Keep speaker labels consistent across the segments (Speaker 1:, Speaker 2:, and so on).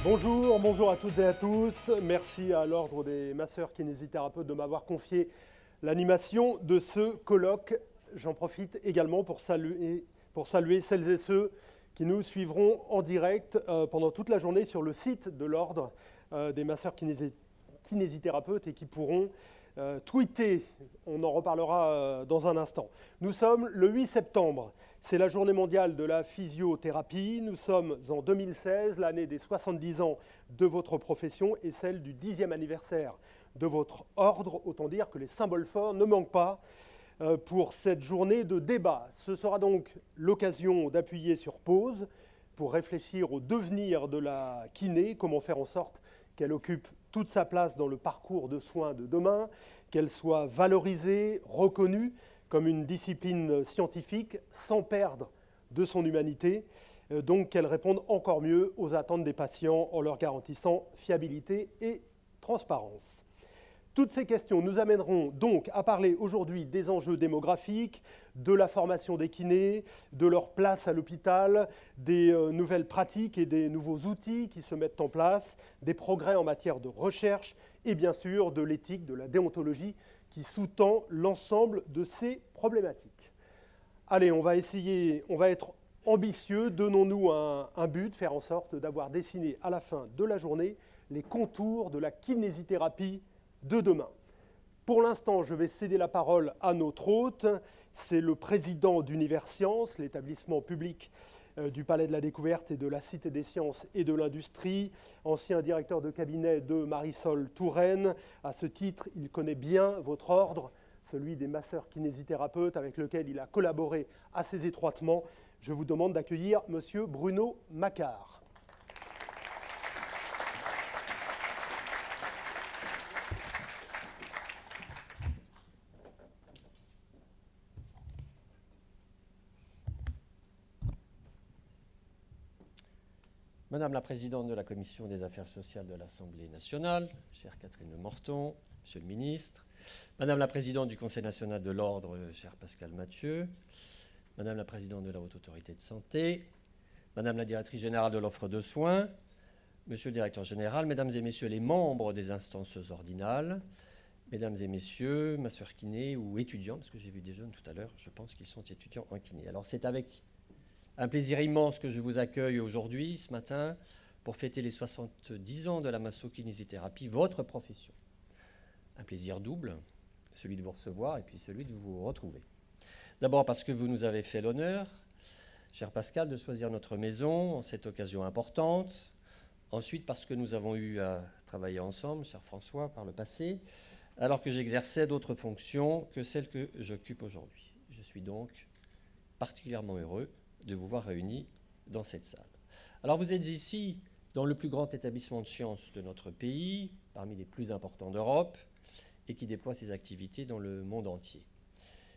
Speaker 1: Bonjour, bonjour à toutes et à tous. Merci à l'Ordre des masseurs kinésithérapeutes de m'avoir confié l'animation de ce colloque. J'en profite également pour saluer celles et ceux qui nous suivront en direct pendant toute la journée sur le site de l'Ordre des masseurs kinésithérapeutes et qui pourront tweeter. On en reparlera dans un instant. Nous sommes le 8 septembre. C'est la journée mondiale de la physiothérapie. Nous sommes en 2016, l'année des 70 ans de votre profession et celle du 10e anniversaire de votre ordre. Autant dire que les symboles forts ne manquent pas pour cette journée de débat. Ce sera donc l'occasion d'appuyer sur pause pour réfléchir au devenir de la kiné, comment faire en sorte qu'elle occupe toute sa place dans le parcours de soins de demain, qu'elle soit valorisée, reconnue comme une discipline scientifique sans perdre de son humanité, donc qu'elle réponde encore mieux aux attentes des patients en leur garantissant fiabilité et transparence. Toutes ces questions nous amèneront donc à parler aujourd'hui des enjeux démographiques, de la formation des kinés, de leur place à l'hôpital, des nouvelles pratiques et des nouveaux outils qui se mettent en place, des progrès en matière de recherche et bien sûr de l'éthique, de la déontologie qui sous-tend l'ensemble de ces problématiques. Allez, on va être ambitieux, donnons-nous un but, faire en sorte d'avoir dessiné à la fin de la journée les contours de la kinésithérapie de demain. Pour l'instant, je vais céder la parole à notre hôte. C'est le président d'Universcience, l'établissement public du Palais de la Découverte et de la Cité des Sciences et de l'Industrie, ancien directeur de cabinet de Marisol Touraine. À ce titre, il connaît bien votre ordre, celui des masseurs kinésithérapeutes avec lequel il a collaboré assez étroitement. Je vous demande d'accueillir Monsieur Bruno Macquart.
Speaker 2: Madame la Présidente de la Commission des Affaires sociales de l'Assemblée nationale, chère Catherine Lemorton, Monsieur le Ministre, Madame la Présidente du Conseil national de l'Ordre, cher Pascal Mathieu, Madame la Présidente de la Haute Autorité de Santé, Madame la Directrice Générale de l'Offre de Soins, Monsieur le Directeur Général, Mesdames et Messieurs les membres des instances ordinales, Mesdames et Messieurs, masseurs kinés ou étudiants, parce que j'ai vu des jeunes tout à l'heure, je pense qu'ils sont étudiants en kiné. Alors c'est avec un plaisir immense que je vous accueille aujourd'hui, ce matin, pour fêter les 70 ans de la masso-kinésithérapie, votre profession. Un plaisir double, celui de vous recevoir et puis celui de vous retrouver. D'abord parce que vous nous avez fait l'honneur, cher Pascal, de choisir notre maison en cette occasion importante. Ensuite parce que nous avons eu à travailler ensemble, cher François, par le passé, alors que j'exerçais d'autres fonctions que celles que j'occupe aujourd'hui. Je suis donc particulièrement heureux de vous voir réunis dans cette salle. Alors vous êtes ici dans le plus grand établissement de sciences de notre pays, parmi les plus importants d'Europe, et qui déploie ses activités dans le monde entier,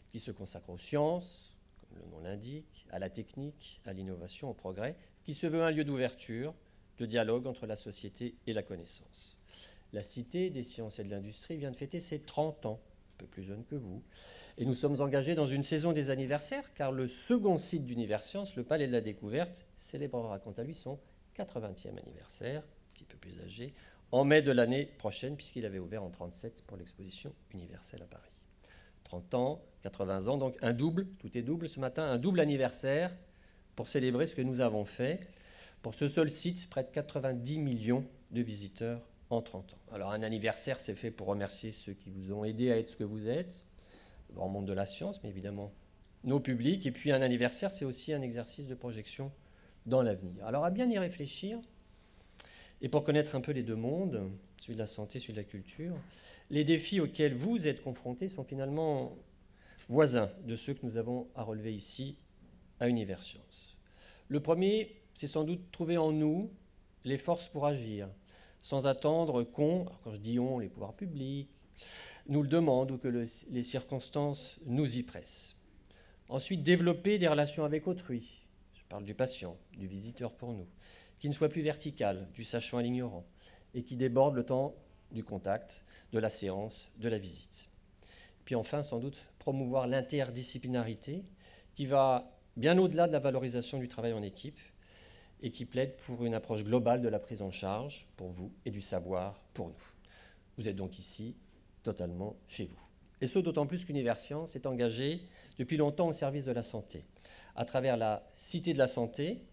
Speaker 2: qui se consacre aux sciences, comme le nom l'indique, à la technique, à l'innovation, au progrès, qui se veut un lieu d'ouverture, de dialogue entre la société et la connaissance. La Cité des Sciences et de l'Industrie vient de fêter ses 30 ans, peu plus jeune que vous. Et nous sommes engagés dans une saison des anniversaires, car le second site d'Universcience, le Palais de la Découverte, célébrera quant à lui son 80e anniversaire, un petit peu plus âgé, en mai de l'année prochaine, puisqu'il avait ouvert en 1937 pour l'exposition universelle à Paris. 30 ans, 80 ans, donc un double, tout est double ce matin, un double anniversaire pour célébrer ce que nous avons fait. Pour ce seul site, près de 90 millions de visiteurs en 30 ans. Alors un anniversaire, c'est fait pour remercier ceux qui vous ont aidé à être ce que vous êtes, le grand monde de la science, mais évidemment nos publics. Et puis un anniversaire, c'est aussi un exercice de projection dans l'avenir. Alors à bien y réfléchir, et pour connaître un peu les deux mondes, celui de la santé, celui de la culture, les défis auxquels vous êtes confrontés sont finalement voisins de ceux que nous avons à relever ici à Universcience. Le premier, c'est sans doute trouver en nous les forces pour agir, sans attendre qu'on, quand je dis on, les pouvoirs publics, nous le demandent ou que les circonstances nous y pressent. Ensuite, développer des relations avec autrui. Je parle du patient, du visiteur pour nous, qui ne soit plus vertical, du sachant à l'ignorant, et qui déborde le temps du contact, de la séance, de la visite. Puis enfin, sans doute, promouvoir l'interdisciplinarité, qui va bien au-delà de la valorisation du travail en équipe, et qui plaide pour une approche globale de la prise en charge pour vous et du savoir pour nous. Vous êtes donc ici totalement chez vous. Et ce, d'autant plus qu'Universcience est engagé depuis longtemps au service de la santé. À travers la Cité de la Santé,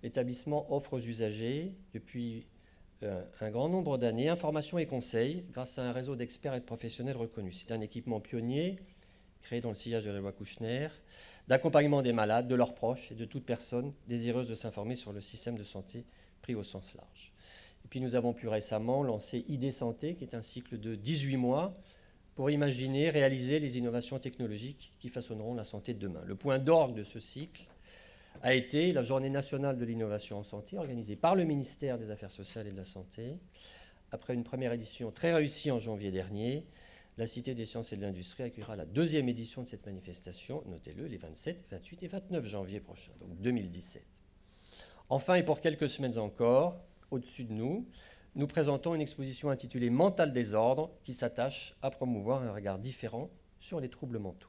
Speaker 2: l'établissement offre aux usagers, depuis un grand nombre d'années, informations et conseils grâce à un réseau d'experts et de professionnels reconnus. C'est un équipement pionnier, créé dans le sillage de la loi Kouchner, d'accompagnement des malades, de leurs proches et de toute personne désireuse de s'informer sur le système de santé pris au sens large. Et puis nous avons plus récemment lancé ID Santé, qui est un cycle de 18 mois pour imaginer, réaliser les innovations technologiques qui façonneront la santé de demain. Le point d'orgue de ce cycle a été la Journée nationale de l'innovation en santé, organisée par le ministère des Affaires sociales et de la Santé. Après une première édition très réussie en janvier dernier, la Cité des sciences et de l'industrie accueillera la deuxième édition de cette manifestation, notez-le, les 27, 28 et 29 janvier prochains, donc 2017. Enfin, et pour quelques semaines encore, au-dessus de nous, nous présentons une exposition intitulée « Mental désordre » qui s'attache à promouvoir un regard différent sur les troubles mentaux.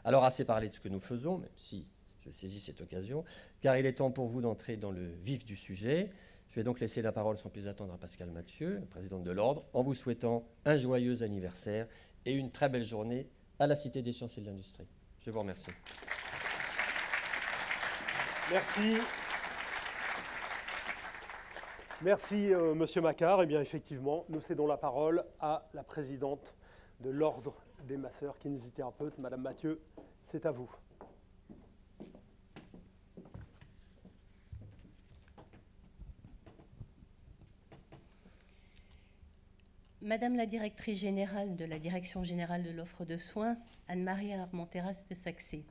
Speaker 2: Alors, assez parlé de ce que nous faisons, même si je saisis cette occasion, car il est temps pour vous d'entrer dans le vif du sujet. Je vais donc laisser la parole sans plus attendre à Pascal Mathieu, présidente de l'Ordre, en vous souhaitant un joyeux anniversaire et une très belle journée à la Cité des sciences et de l'industrie. Je vous remercie.
Speaker 1: Merci. Merci, Monsieur Macquart. Eh bien, effectivement, nous cédons la parole à la présidente de l'Ordre des masseurs kinésithérapeutes, Madame Mathieu. C'est à vous.
Speaker 3: Madame la directrice générale de la Direction générale de l'offre de soins, Anne-Marie Armenteras de Saxé,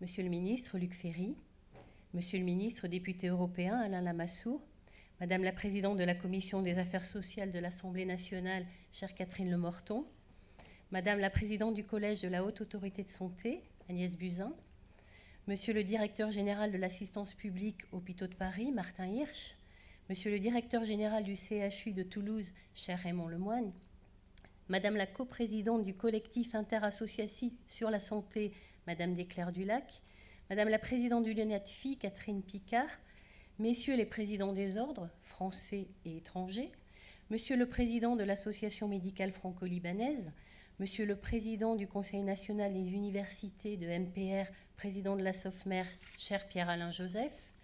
Speaker 3: Monsieur le ministre Luc Ferry, Monsieur le ministre député européen Alain Lamassoure, Madame la présidente de la Commission des affaires sociales de l'Assemblée nationale, chère Catherine Lemorton, Madame la présidente du Collège de la Haute Autorité de Santé, Agnès Buzyn, Monsieur le directeur général de l'assistance publique Hôpitaux de Paris, Martin Hirsch, Monsieur le directeur général du CHU de Toulouse, cher Raymond Lemoine, Madame la coprésidente du collectif interassociatif sur la santé, Madame Desclercq-Dulac, Madame la présidente du LENATFI, Catherine Picard, Messieurs les présidents des ordres, français et étrangers, Monsieur le président de l'Association médicale franco-libanaise, Monsieur le président du Conseil national des universités de MPR, président de la SOFMER, cher Pierre-Alain Joseph,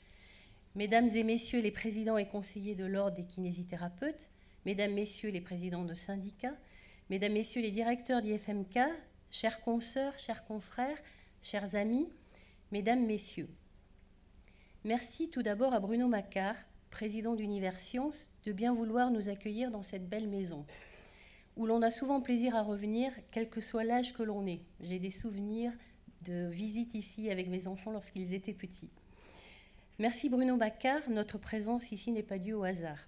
Speaker 3: Mesdames et Messieurs les présidents et conseillers de l'Ordre des kinésithérapeutes, Mesdames, Messieurs les présidents de syndicats, Mesdames, Messieurs les directeurs d'IFMK, chers consoeurs, chers confrères, chers amis, Mesdames, Messieurs. Merci tout d'abord à Bruno Macquart, président d'Universcience, de bien vouloir nous accueillir dans cette belle maison, où l'on a souvent plaisir à revenir, quel que soit l'âge que l'on est. J'ai des souvenirs de visites ici avec mes enfants lorsqu'ils étaient petits. Merci Bruno Macquart, notre présence ici n'est pas due au hasard,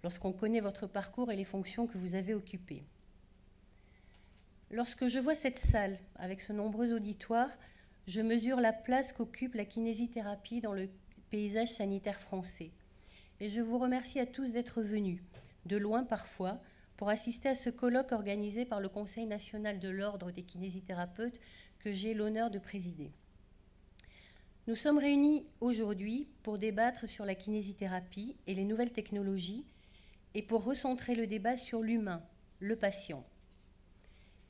Speaker 3: lorsqu'on connaît votre parcours et les fonctions que vous avez occupées. Lorsque je vois cette salle, avec ce nombreux auditoire, je mesure la place qu'occupe la kinésithérapie dans le paysage sanitaire français. Et je vous remercie à tous d'être venus, de loin parfois, pour assister à ce colloque organisé par le Conseil national de l'Ordre des kinésithérapeutes que j'ai l'honneur de présider. Nous sommes réunis aujourd'hui pour débattre sur la kinésithérapie et les nouvelles technologies et pour recentrer le débat sur l'humain, le patient.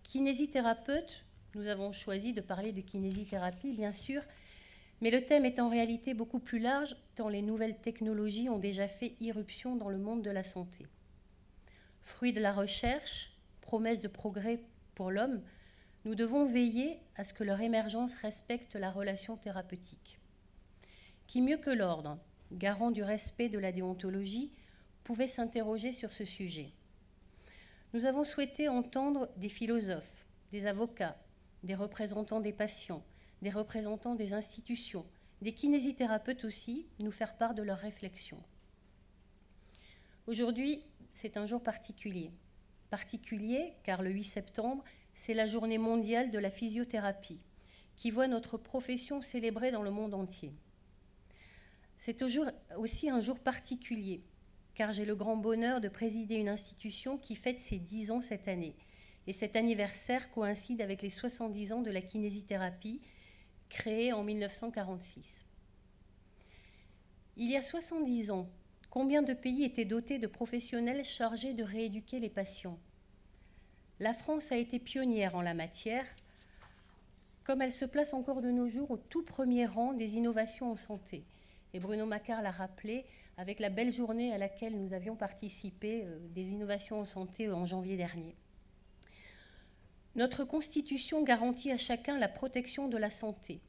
Speaker 3: Kinésithérapeute, nous avons choisi de parler de kinésithérapie, bien sûr, mais le thème est en réalité beaucoup plus large tant les nouvelles technologies ont déjà fait irruption dans le monde de la santé. Fruit de la recherche, promesse de progrès pour l'homme, nous devons veiller à ce que leur émergence respecte la relation thérapeutique. Qui mieux que l'ordre, garant du respect de la déontologie, pouvait s'interroger sur ce sujet. Nous avons souhaité entendre des philosophes, des avocats, des représentants des patients, des représentants des institutions, des kinésithérapeutes aussi, nous faire part de leurs réflexions. Aujourd'hui, c'est un jour particulier. Particulier car le 8 septembre, c'est la journée mondiale de la physiothérapie, qui voit notre profession célébrée dans le monde entier. C'est aussi un jour particulier, car j'ai le grand bonheur de présider une institution qui fête ses 10 ans cette année. Et cet anniversaire coïncide avec les 70 ans de la kinésithérapie, créée en 1946. Il y a 70 ans, combien de pays étaient dotés de professionnels chargés de rééduquer les patients? La France a été pionnière en la matière, comme elle se place encore de nos jours au tout premier rang des innovations en santé. Et Bruno Macquart l'a rappelé avec la belle journée à laquelle nous avions participé des innovations en santé en janvier dernier. Notre Constitution garantit à chacun la protection de la santé.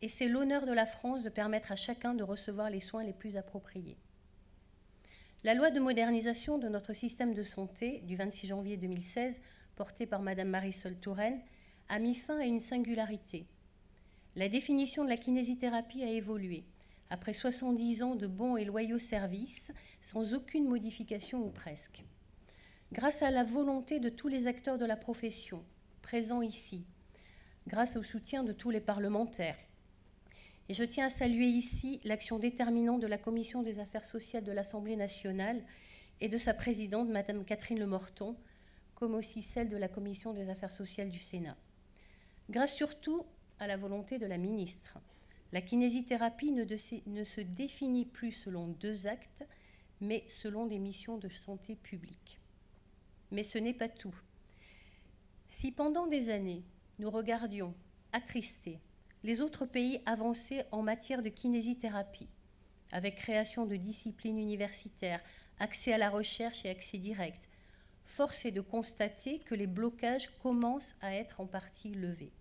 Speaker 3: Et c'est l'honneur de la France de permettre à chacun de recevoir les soins les plus appropriés. La loi de modernisation de notre système de santé du 26 janvier 2016, portée par Mme Marisol Touraine, a mis fin à une singularité. La définition de la kinésithérapie a évolué, après 70 ans de bons et loyaux services, sans aucune modification ou presque. Grâce à la volonté de tous les acteurs de la profession, présents ici, grâce au soutien de tous les parlementaires, et je tiens à saluer ici l'action déterminante de la Commission des affaires sociales de l'Assemblée nationale et de sa présidente, Mme Catherine Lemorton, comme aussi celle de la Commission des affaires sociales du Sénat. Grâce surtout à la volonté de la ministre, la kinésithérapie ne se définit plus selon 2 actes, mais selon des missions de santé publique. Mais ce n'est pas tout. Si pendant des années, nous regardions, attristés, les autres pays avancés en matière de kinésithérapie, avec création de disciplines universitaires, accès à la recherche et accès direct, force est de constater que les blocages commencent à être en partie levés.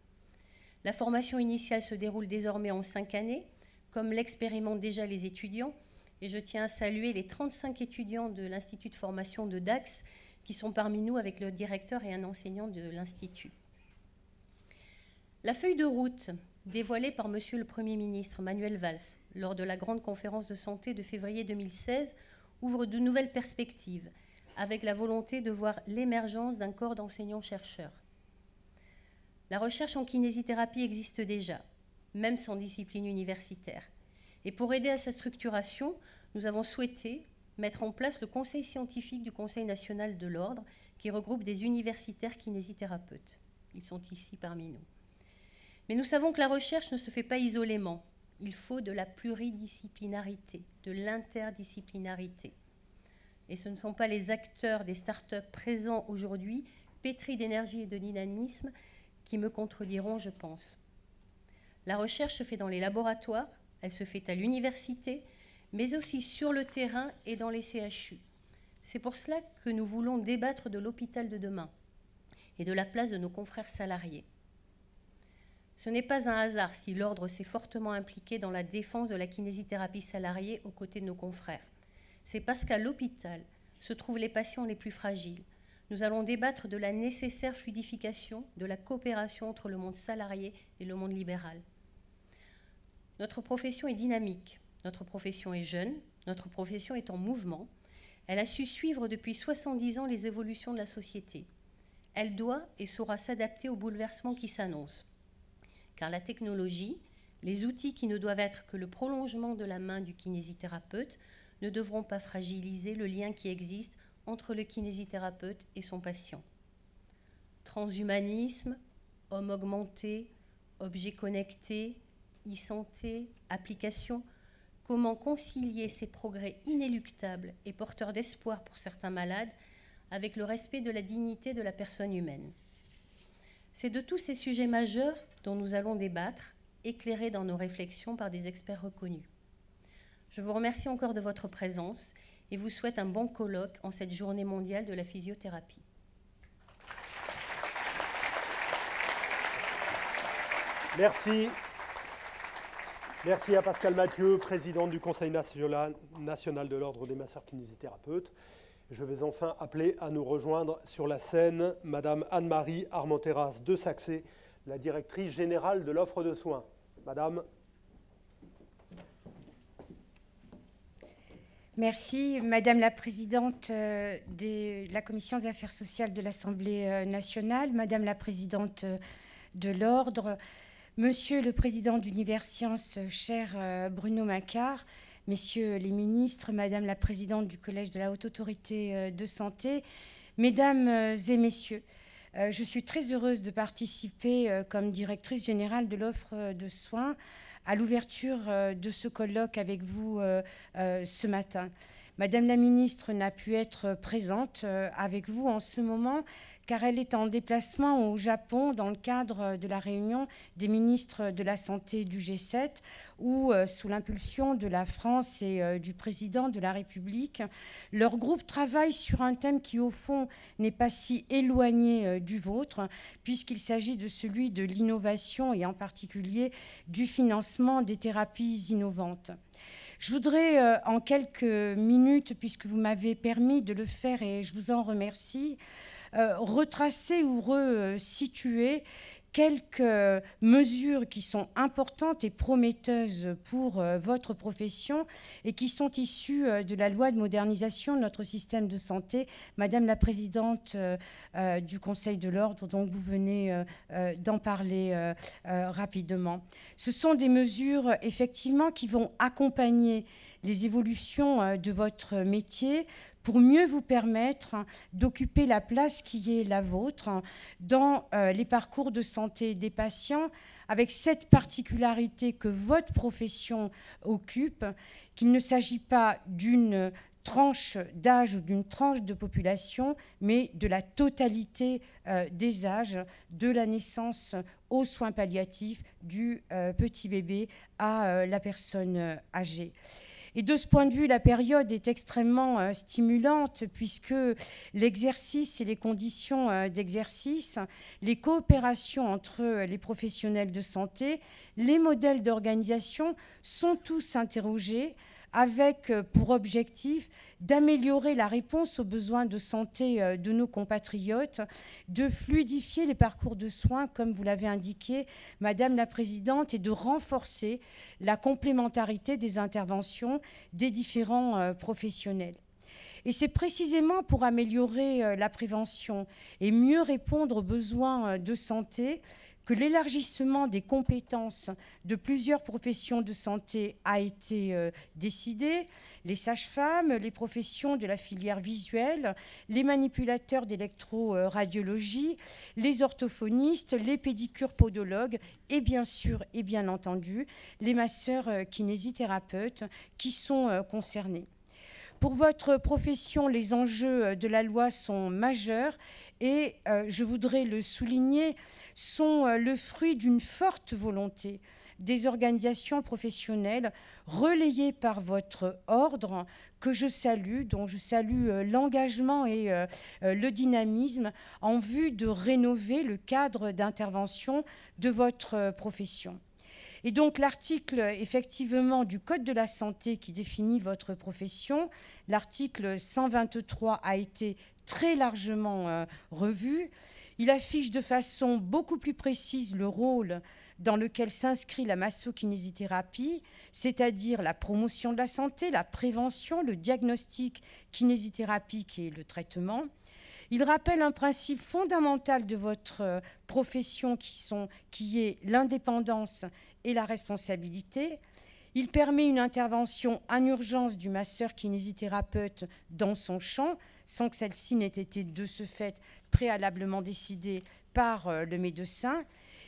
Speaker 3: La formation initiale se déroule désormais en 5 années, comme l'expérimentent déjà les étudiants, et je tiens à saluer les 35 étudiants de l'Institut de formation de Dax qui sont parmi nous avec le directeur et un enseignant de l'Institut. La feuille de route dévoilée par M. le Premier ministre Manuel Valls lors de la grande conférence de santé de février 2016 ouvre de nouvelles perspectives, avec la volonté de voir l'émergence d'un corps d'enseignants-chercheurs. La recherche en kinésithérapie existe déjà, même sans discipline universitaire. Et pour aider à sa structuration, nous avons souhaité mettre en place le conseil scientifique du Conseil national de l'ordre, qui regroupe des universitaires kinésithérapeutes. Ils sont ici parmi nous. Mais nous savons que la recherche ne se fait pas isolément. Il faut de la pluridisciplinarité, de l'interdisciplinarité. Et ce ne sont pas les acteurs des start-up présents aujourd'hui, pétris d'énergie et de dynamisme, qui me contrediront, je pense. La recherche se fait dans les laboratoires, elle se fait à l'université, mais aussi sur le terrain et dans les CHU. C'est pour cela que nous voulons débattre de l'hôpital de demain et de la place de nos confrères salariés. Ce n'est pas un hasard si l'Ordre s'est fortement impliqué dans la défense de la kinésithérapie salariée aux côtés de nos confrères. C'est parce qu'à l'hôpital se trouvent les patients les plus fragiles. Nous allons débattre de la nécessaire fluidification de la coopération entre le monde salarié et le monde libéral. Notre profession est dynamique, notre profession est jeune, notre profession est en mouvement. Elle a su suivre depuis 70 ans les évolutions de la société. Elle doit et saura s'adapter aux bouleversements qui s'annoncent. Car la technologie, les outils qui ne doivent être que le prolongement de la main du kinésithérapeute ne devront pas fragiliser le lien qui existe entre le kinésithérapeute et son patient. Transhumanisme, homme augmenté, objet connecté, e-santé, application, comment concilier ces progrès inéluctables et porteurs d'espoir pour certains malades avec le respect de la dignité de la personne humaine. C'est de tous ces sujets majeurs dont nous allons débattre, éclairés dans nos réflexions par des experts reconnus. Je vous remercie encore de votre présence et vous souhaite un bon colloque en cette journée mondiale de la physiothérapie.
Speaker 1: Merci. Merci à Pascale Mathieu, présidente du Conseil national de l'Ordre des masseurs kinésithérapeutes. Je vais enfin appeler à nous rejoindre sur la scène Madame Anne-Marie Armenteras de Saxé, la directrice générale de l'offre de soins. Madame.
Speaker 4: Merci, Madame la Présidente de la Commission des Affaires sociales de l'Assemblée nationale, Madame la Présidente de l'Ordre, Monsieur le Président d'Universcience, cher Bruno Macquart, Messieurs les ministres, Madame la Présidente du Collège de la Haute Autorité de Santé, Mesdames et Messieurs, je suis très heureuse de participer comme directrice générale de l'offre de soins à l'ouverture de ce colloque avec vous ce matin. Madame la ministre n'a pu être présente avec vous en ce moment car elle est en déplacement au Japon dans le cadre de la réunion des ministres de la Santé du G7 où, sous l'impulsion de la France et du président de la République, leur groupe travaille sur un thème qui, au fond, n'est pas si éloigné du vôtre, puisqu'il s'agit de celui de l'innovation et en particulier du financement des thérapies innovantes. Je voudrais, en quelques minutes, puisque vous m'avez permis de le faire et je vous en remercie, retracer ou resituer quelques mesures qui sont importantes et prometteuses pour votre profession et qui sont issues de la loi de modernisation de notre système de santé. Madame la présidente du Conseil de l'Ordre, donc vous venez d'en parler rapidement. Ce sont des mesures effectivement qui vont accompagner les évolutions de votre métier pour mieux vous permettre d'occuper la place qui est la vôtre dans les parcours de santé des patients, avec cette particularité que votre profession occupe, qu'il ne s'agit pas d'une tranche d'âge ou d'une tranche de population, mais de la totalité des âges, de la naissance aux soins palliatifs, du petit bébé à la personne âgée. Et de ce point de vue, la période est extrêmement stimulante puisque l'exercice et les conditions d'exercice, les coopérations entre les professionnels de santé, les modèles d'organisation sont tous interrogés avec pour objectif d'améliorer la réponse aux besoins de santé de nos compatriotes, de fluidifier les parcours de soins, comme vous l'avez indiqué, Madame la Présidente, et de renforcer la complémentarité des interventions des différents professionnels. Et c'est précisément pour améliorer la prévention et mieux répondre aux besoins de santé que l'élargissement des compétences de plusieurs professions de santé a été décidé. Les sages-femmes, les professions de la filière visuelle, les manipulateurs d'électroradiologie, les orthophonistes, les pédicures-podologues et bien sûr et bien entendu les masseurs kinésithérapeutes qui sont concernés. Pour votre profession, les enjeux de la loi sont majeurs et, je voudrais le souligner, sont le fruit d'une forte volonté des organisations professionnelles relayées par votre ordre, que je salue, dont je salue l'engagement et le dynamisme en vue de rénover le cadre d'intervention de votre profession. Et donc l'article, effectivement, du Code de la santé qui définit votre profession, l'article 123 a été très largement revu. Il affiche de façon beaucoup plus précise le rôle dans lequel s'inscrit la massokinésithérapie, c'est-à-dire la promotion de la santé, la prévention, le diagnostic kinésithérapique et le traitement. Il rappelle un principe fondamental de votre profession qui est l'indépendance et la responsabilité. Il permet une intervention en urgence du masseur kinésithérapeute dans son champ, sans que celle-ci n'ait été de ce fait préalablement décidée par le médecin.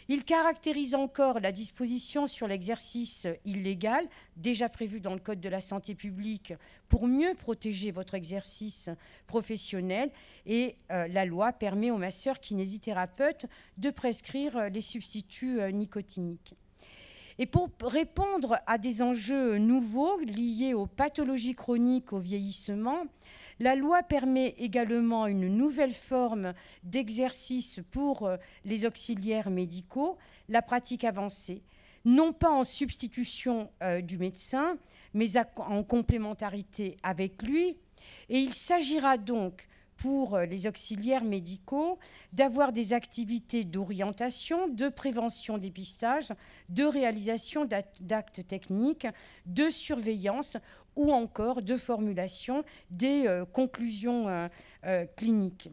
Speaker 4: Il caractérise encore la disposition sur l'exercice illégal, déjà prévue dans le Code de la santé publique, pour mieux protéger votre exercice professionnel. Et la loi permet aux masseurs kinésithérapeutes de prescrire les substituts nicotiniques. Et pour répondre à des enjeux nouveaux liés aux pathologies chroniques, au vieillissement, la loi permet également une nouvelle forme d'exercice pour les auxiliaires médicaux, la pratique avancée, non pas en substitution du médecin, mais en complémentarité avec lui. Et il s'agira donc pour les auxiliaires médicaux d'avoir des activités d'orientation, de prévention, dépistage, de réalisation d'actes techniques, de surveillance ou encore de formulation des conclusions cliniques.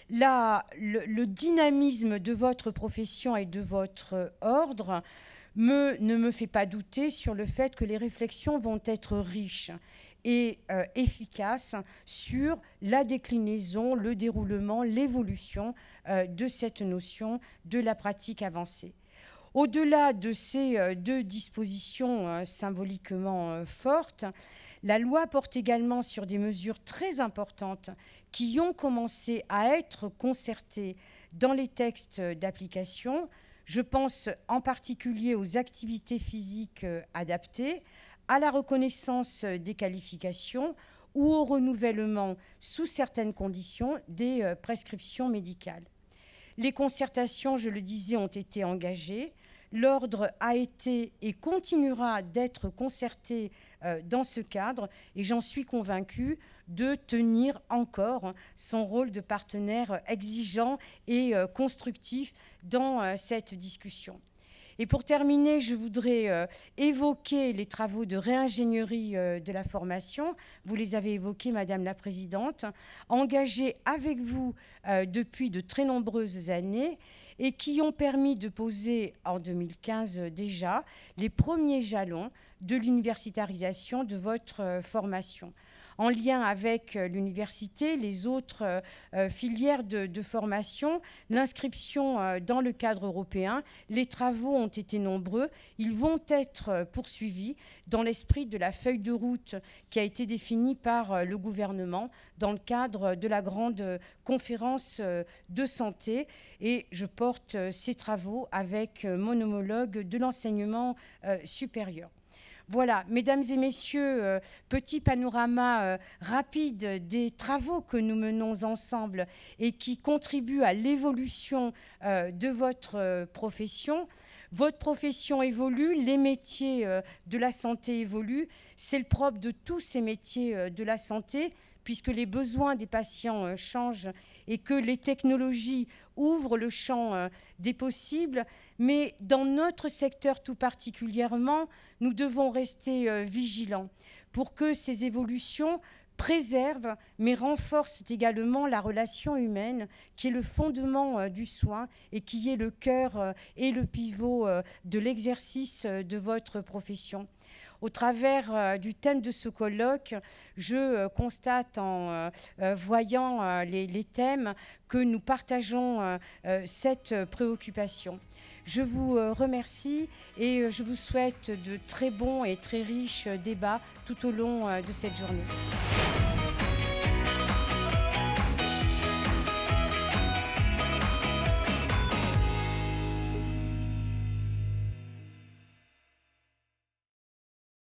Speaker 4: Le dynamisme de votre profession et de votre ordre ne me fait pas douter sur le fait que les réflexions vont être riches et efficace sur la déclinaison, le déroulement, l'évolution de cette notion de la pratique avancée. Au-delà de ces deux dispositions symboliquement fortes, la loi porte également sur des mesures très importantes qui ont commencé à être concertées dans les textes d'application. Je pense en particulier aux activités physiques adaptées, à la reconnaissance des qualifications ou au renouvellement, sous certaines conditions, des prescriptions médicales. Les concertations, je le disais, ont été engagées. L'Ordre a été et continuera d'être concerté dans ce cadre et j'en suis convaincue de tenir encore son rôle de partenaire exigeant et constructif dans cette discussion. Et pour terminer, je voudrais évoquer les travaux de réingénierie de la formation. Vous les avez évoqués, Madame la Présidente, engagés avec vous depuis de très nombreuses années et qui ont permis de poser en 2015 déjà les premiers jalons de l'universitarisation de votre formation. En lien avec l'université, les autres filières de formation, l'inscription dans le cadre européen, les travaux ont été nombreux. Ils vont être poursuivis dans l'esprit de la feuille de route qui a été définie par le gouvernement dans le cadre de la grande conférence de santé. Et je porte ces travaux avec mon homologue de l'enseignement supérieur. Voilà, mesdames et messieurs, petit panorama rapide des travaux que nous menons ensemble et qui contribuent à l'évolution de votre profession. Votre profession évolue, les métiers de la santé évoluent. C'est le propre de tous ces métiers de la santé, puisque les besoins des patients changent et que les technologies ouvrent le champ des possibles. Mais dans notre secteur tout particulièrement, nous devons rester vigilants pour que ces évolutions préservent, mais renforcent également la relation humaine, qui est le fondement du soin et qui est le cœur et le pivot de l'exercice de votre profession. Au travers du thème de ce colloque, je constate en voyant les thèmes que nous partageons cette préoccupation. Je vous remercie et je vous souhaite de très bons et très riches débats tout au long de cette journée.